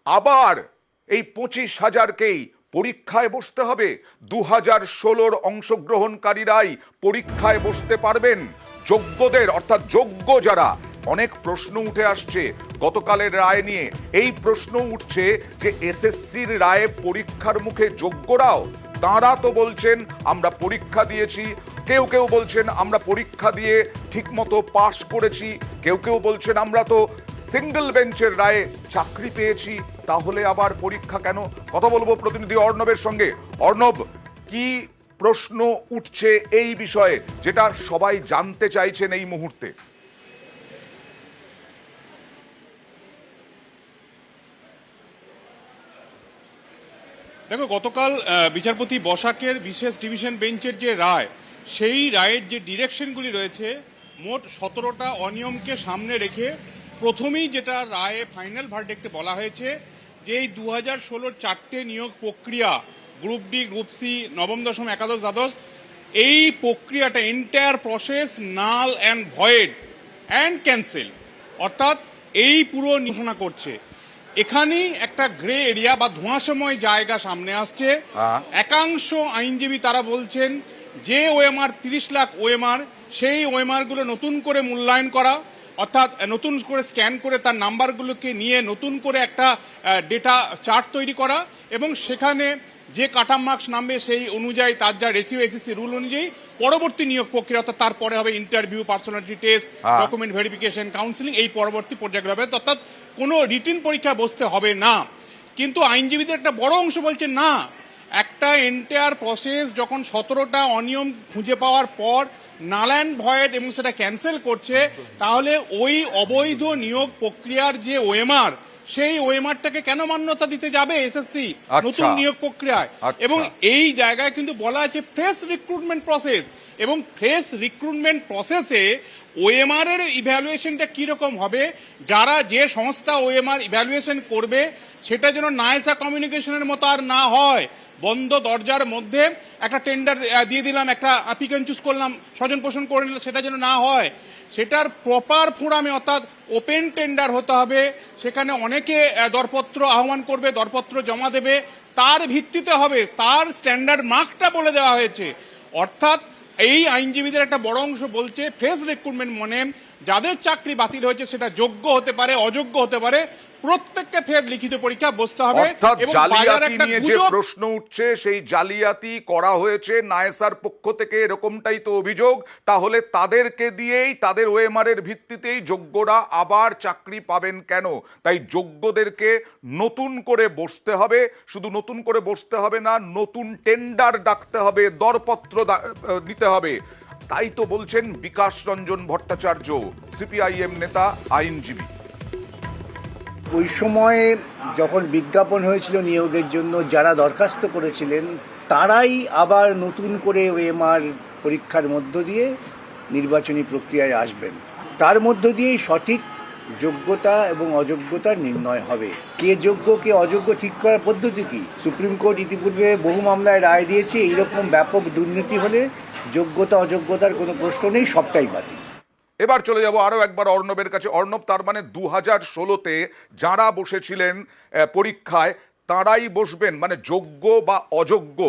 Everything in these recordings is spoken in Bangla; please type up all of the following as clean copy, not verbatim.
আবার এই 25,000কেই পরীক্ষায় বসতে হবে? 2016-র অংশগ্রহণকারীরাই পরীক্ষায় বসতে পারবেন? যোগ্যদের, অর্থাৎ যোগ্য যারা, অনেক প্রশ্ন উঠে আসছে গতকালের রায় নিয়ে। এই প্রশ্ন উঠছে যে এসএসসির রায়ে পরীক্ষার মুখে যোগ্যরাও, তাঁরা তো বলছেন আমরা পরীক্ষা দিয়েছি, কেউ কেউ বলছেন আমরা পরীক্ষা দিয়ে ঠিকমতো পাশ করেছি, কেউ কেউ বলছেন আমরা তো সিঙ্গেল বেঞ্চের রায়ে চাকরি পেয়েছি, তাহলে আবার পরীক্ষা কেন? কথা বলবো প্রতিনিধি অর্ণবের সঙ্গে। অর্ণব, কি প্রশ্ন উঠছে এই বিষয়ে, যেটা সবাই জানতে চাইছেন এই মুহূর্তে? দেখো, গতকাল বিচারপতি বসাকের বিশেষ ডিভিশন বেঞ্চের যে রায়, সেই রায়ের যে ডিরেকশনগুলি রয়েছে, মোট 17টা অনিয়মকে সামনে রেখে প্রথমেই যেটা রায়ে ফাইনাল ভার্ডিক্টে বলা হয়েছে যে এই 2016-র 4টে নিয়োগ প্রক্রিয়া, গ্রুপ ডি, গ্রুপ সি, নবম, দশম, একাদশ, দ্বাদশ, এই প্রক্রিয়াটা entire process null and void and cancel, অর্থাৎ এই পুরো ঘোষণা করছে। এখানেই একটা গ্রে এরিয়া বা ধোঁয়াশময় জায়গা সামনে আসছে। একাংশ আইনজীবী তারা বলছেন যে ওএমআর 30 লাখ ওএমআর, সেই ওএমআর গুলো নতুন করে মূল্যায়ন করা, অর্থাৎ নতুন করে স্ক্যান করে তার নাম্বারগুলোকে নিয়ে নতুন করে একটা ডেটা চার্ট তৈরি করা, এবং সেখানে যে কাটাম মার্কস নামবে সেই অনুযায়ী তার যা রেশিও এসএসসি রুল অনুযায়ী পরবর্তী নিয়োগ প্রক্রিয়া, অর্থাৎ তারপরে হবে interview, personality test, document verification, counselling, এই পরবর্তী পর্যায়গুলো হবে, অর্থাৎ কোনো রিটিন পরীক্ষা বসতে হবে না। কিন্তু আইনজীবীদের একটা বড় অংশ বলছে না, একটা এন্টায়ার প্রসেস যখন 17টা অনিয়ম খুঁজে পাওয়ার পর নাল অ্যান্ড ভয়েড এবং সেটা ক্যান্সেল করছে, তাহলে ওই অবৈধ নিয়োগ প্রক্রিয়ার যে ওএমআর, সেই ওএমআরটাকে কেন মান্যতা দিতে যাবে এসএসসি নতুন নিয়োগ প্রক্রিয়ায়? এবং এই জায়গায় কিন্তু বলা আছে ফ্রেশ রিক্রুটমেন্ট প্রসেস, এবং ফ্রেশ রিক্রুটমেন্ট প্রসেসে ওএমআর এর ইভ্যালুয়েশনটা কিরকম হবে, যারা যে সংস্থা ওএমআর ইভ্যালুয়েশন করবে সেটা যেন নাইসা কমিউনিকেশনের মতো আর না হয়, বন্ধ দরজার মধ্যে একটা টেন্ডার দিয়ে দিলাম, একটা পিক অ্যান্ড চুজ করলাম, স্বজন পোষণ করে নিল, সেটা যেন না হয়। সেটার প্রপার ফোরামে, অর্থাৎ ওপেন টেন্ডার হতে হবে, সেখানে অনেকে দরপত্র আহ্বান করবে, দরপত্র জমা দেবে, তার ভিত্তিতে হবে, তার স্ট্যান্ডার্ড মার্কটা বলে দেওয়া হয়েছে। অর্থাৎ এই আইনজীবীদের একটা বড় অংশ বলছে ফ্রেশ রিক্রুটমেন্ট মানে যাদের চাকরি বাতিল হয়েছে সেটা যোগ্য হতে পারে, অযোগ্য হতে পারে, প্রত্যেককে ফের লিখিত পরীক্ষা বসতে হবে। এবং জালিয়াতি নিয়ে যে প্রশ্ন উঠছে, সেই জালিয়াতি করা হয়েছে নায়েসার পক্ষ থেকে, এরকমটাই তো অভিযোগ। তাহলে তাদেরকে দিয়েই, তাদের ওএমআর এর ভিত্তিতেই যোগ্যরা আবার চাকরি পাবেন কেন? তাই যোগ্যদেরকে নতুন করে বসতে হবে, শুধু নতুন করে বসতে হবে না, নতুন টেন্ডার ডাকতে হবে, দরপত্র দিতে হবে। তাই তো বলছেন বিকাশ রঞ্জন ভট্টাচার্য, সিপিআইএম নেতা, আইনজীবী। ওই সময়ে যখন বিজ্ঞাপন হয়েছিল নিয়োগের জন্য, যারা দরখাস্ত করেছিলেন তারাই আবার নতুন করে ওএমআর পরীক্ষার মধ্য দিয়ে নির্বাচনী প্রক্রিয়ায় আসবেন। তার মধ্য দিয়েই সঠিক যোগ্যতা এবং অযোগ্যতার নির্ণয় হবে। কে যোগ্য কে অযোগ্য ঠিক করার পদ্ধতি কি? সুপ্রিম কোর্ট ইতিপূর্বে বহু মামলায় রায় দিয়েছে, এইরকম ব্যাপক দুর্নীতি হলে যোগ্যতা অযোগ্যতার কোনো প্রশ্ন নেই, সবটাই বাতিল। এবার চলে যাব আরো একবার অর্ণবের কাছে। অর্ণব, তার মানে 2016-তে যারা বসেছিলেন পরীক্ষায় তারাই বসবেন, মানে যোগ্য বা অযোগ্য,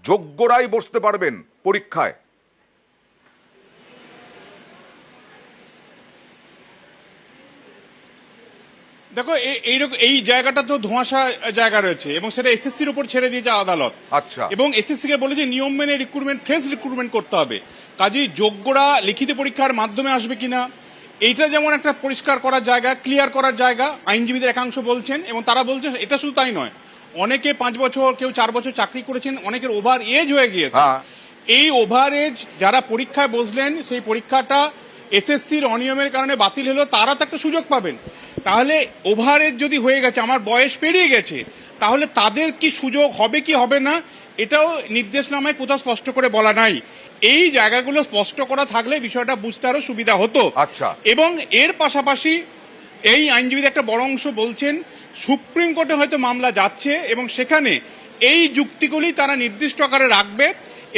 যোগ্যরাই বসতে পারবেন পরীক্ষায়? দেখো, এই জায়গাটা তো ধোঁয়াশা জায়গা রয়েছে, এবং সেটা এসএসসির উপর ছেড়ে দিয়েছে আদালত। আচ্ছা। এবং এসএসসি কে বলে যে নিয়ম মেনে রিক্রুটমেন্ট, ফ্রেশ রিক্রুটমেন্ট করতে হবে। কাজেই যোগ্যরা লিখিত পরীক্ষার মাধ্যমে আসবে কিনা, এইটা যেমন একটা পরিষ্কার করার জায়গা, ক্লিয়ার করার জায়গা, আইনজীবীদের একাংশ বলছেন। এবং তারা বলছেন এটা শুধু তাই নয়, অনেকে 5 বছর, কেউ 4 বছর চাকরি করেছেন, অনেকের ওভার এজ হয়ে গিয়েছে। এই ওভার এজ যারা পরীক্ষায় বসলেন, সেই পরীক্ষাটা এসএসসির অনিয়মের কারণে বাতিল হলো, তারা তো একটা সুযোগ পাবেন। তাহলে ওভার এজ যদি হয়ে গেছে, আমার বয়স পেরিয়ে গেছে, তাহলে তাদের কি সুযোগ হবে কি হবে না, এটাও নির্দেশনামায় কোথাও স্পষ্ট করে বলা নাই। এই জায়গাগুলো স্পষ্ট করা থাকলে বিষয়টা বুঝতে আরো সুবিধা হতো। আচ্ছা। এবং এর পাশাপাশি এই আইনজীবীদের একটা বড় অংশ বলছেন সুপ্রিম কোর্টে হয়তো মামলা যাচ্ছে, এবং সেখানে এই যুক্তিগুলি তারা নির্দিষ্ট আকারে রাখবে,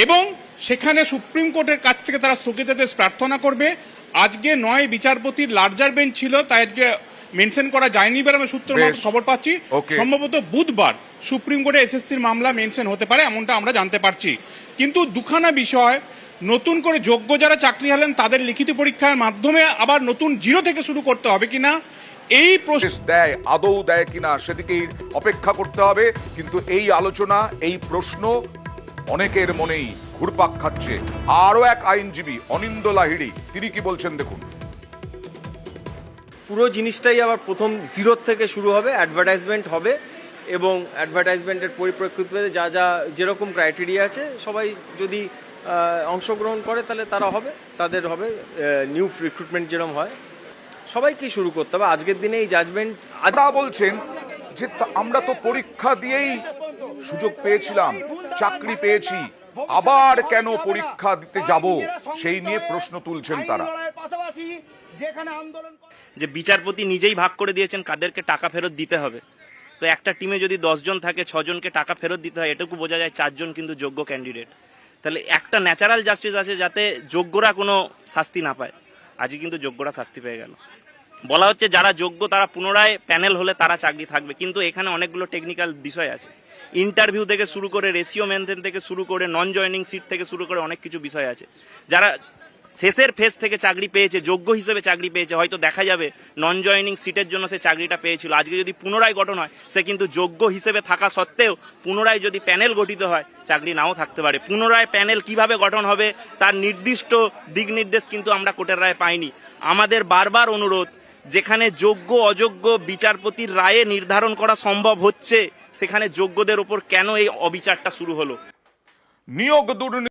এবং সেখানে সুপ্রিম কোর্টের কাছ থেকে তারা স্থগিতাদেশ প্রার্থনা করবে। আজকে 9 বিচারপতির লার্জার বেঞ্চ ছিল, তাই আজকে মেনশন করা যায়নি বলে আমরা সূত্র বেশ। খবর পাচ্ছি। Okay. সম্ভবত বুধবার সুপ্রিম কোর্টে এসএসসির মামলা মেনশন হতে পারে, এমনটা আমরা জানতে পারছি। কিন্তু দুখানা বিষয়, নতুন করে যোগ্য যারা চাকরি হলেন তাদের লিখিত পরীক্ষার মাধ্যমে আবার নতুন জিরো থেকে শুরু করতে হবে কিনা, এই প্রশ্ন দেয় আদৌ দেয় কিনা সেদিকেই অপেক্ষা করতে হবে। কিন্তু এই আলোচনা, এই প্রশ্ন অনেকের মনেই ঘুরপাক খাচ্ছে। আরো এক আইনজীবী অনিন্দ লাহিড়ী, তিনি কি বলছেন দেখুন। পুরো জিনিসটাই আবার প্রথম জিরোর থেকে শুরু হবে, অ্যাডভার্টাইজমেন্ট হবে এবং অ্যাডভার্টাইজমেন্টের পরিপ্রেক্ষিতে যা যা যেরকম ক্রাইটেরিয়া আছে সবাই যদি অংশগ্রহণ করে তাহলে তারা হবে, তাদের হবে নিউ রিক্রুটমেন্ট যেরকম হয় সবাইকেই শুরু করতে হবে। আজকের দিনে এই জাজমেন্ট আদা বলছেন যে আমরা তো পরীক্ষা দিয়েই সুযোগ পেয়েছিলাম, চাকরি পেয়েছি, আবার কেন পরীক্ষা দিতে যাব, সেই নিয়ে প্রশ্ন তুলছেন তারা। যে বিচারপতি নিজেই ভাগ করে দিয়েছেন কাদেরকে টাকা ফেরত দিতে হবে। তো একটা টিমে যদি 10 জন থাকে, 6 জনকে টাকা ফেরত দিতে হয়, এটুকু বোঝা যায় 4 জন কিন্তু যোগ্য ক্যান্ডিডেট। তাহলে একটা ন্যাচারাল জাস্টিস আছে যাতে যোগ্যরা কোনো শাস্তি না পায়। আজকে কিন্তু যোগ্যরা শাস্তি পেয়ে গেল। বলা হচ্ছে যারা যোগ্য তারা পুনরায় প্যানেল হলে তারা চাকরি থাকবে, কিন্তু এখানে অনেকগুলো টেকনিক্যাল বিষয় আছে। ইন্টারভিউ থেকে শুরু করে রেশিও মেনটেন থেকে শুরু করে নন জয়নিং সিট থেকে শুরু করে অনেক কিছু বিষয় আছে। যারা শেষের ফেজ থেকে চাকরি পেয়েছে, যোগ্য হিসেবে চাকরি পেয়েছে, হয়তো দেখা যাবে নন জয়নিং সিটের জন্য সে চাকরিটা পেয়েছিল, আজকে যদি পুনরায় গঠন হয় সে কিন্তু যোগ্য হিসেবে থাকা সত্ত্বেও পুনরায় যদি প্যানেল গঠিত হয় চাকরি নাও থাকতে পারে। পুনরায় প্যানেল কিভাবে গঠন হবে তার নির্দিষ্ট দিক নির্দেশ কিন্তু আমরা কোর্টের রায়ে পাইনি। আমাদের বারবার অনুরোধ, যেখানে যোগ্য অযোগ্য বিচারপতির রায়ে নির্ধারণ করা সম্ভব হচ্ছে সেখানে যোগ্যদের ওপর কেন এই অবিচারটা শুরু হলো? নিয়োগ দুর্নীতি